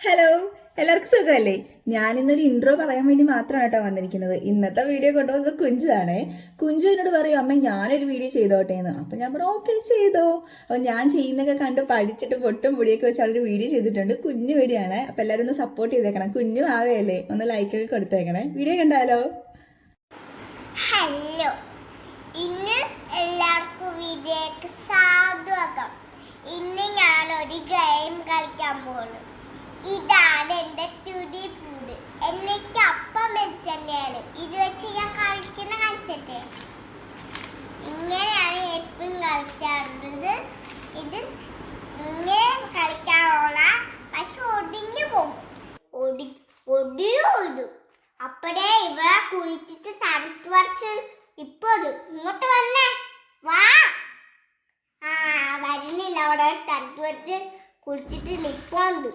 Hello, എല്ലാവർക്കും സുഖമല്ലേ? ഞാനിന്നൊരു intro പറയാൻ വേണ്ടി മാത്രമാണ് കേട്ടോ വന്നിരിക്കുന്നത്. ഇന്നത്തെ വീഡിയോ കൊണ്ടുവന്നത് കുഞ്ചുവാണേ. കുഞ്ചു എന്നോട് പറയും, അമ്മ ഞാനൊരു വീഡിയോ ചെയ്തോട്ടെ എന്ന്. അപ്പം ഞാൻ പറഞ്ഞു ഓക്കെ ചെയ്തോ. അപ്പം ഞാൻ ചെയ്യുന്നൊക്കെ കണ്ട് പഠിച്ചിട്ട് പൊട്ടും പൊടിയൊക്കെ വെച്ച് അവളൊരു വീഡിയോ ചെയ്തിട്ടുണ്ട്. കുഞ്ഞു വീഡിയോ ആണ്. അപ്പം എല്ലാവരും ഒന്ന് സപ്പോർട്ട് ചെയ്തേക്കണം. കുഞ്ഞു ആവേയല്ലേ, ഒന്ന് ലൈക്കൊക്കെ കൊടുത്തേക്കണേ. വീഡിയോ കണ്ടാലോ? ഹലോ, ഇന്ന് എല്ലാവർക്കും വീഡിയോക്ക് സ്വാഗതം. ഇന്ന് ഞാനൊരു ഗെയിം കളിക്കാൻ പോകുന്നു. ഇതാണ് എൻ്റെ തുടി പൂട്. എനിക്ക് അപ്പം തന്നെയാണ് ഇത് വെച്ച് ഞാൻ കളിക്കുന്ന കളിച്ചിട്ട്. ഇങ്ങനെയാണ് എപ്പോഴും കളിക്കാറുള്ളത്. ഇത് ഇങ്ങനെ കളിക്കാനുള്ള പക്ഷെ ഒടിഞ്ഞു പോകും. ഒടിയും അപ്പഴേ ഇവിടെ കുളിച്ചിട്ട് തണുത്ത് വരച്ച് ഇപ്പൊ ഇങ്ങോട്ട് വന്നേ വാ. വരുന്നില്ല, അവിടെ തണുത്ത് വരച്ച് കുളിച്ചിട്ട് നിൽപ്പുണ്ട്.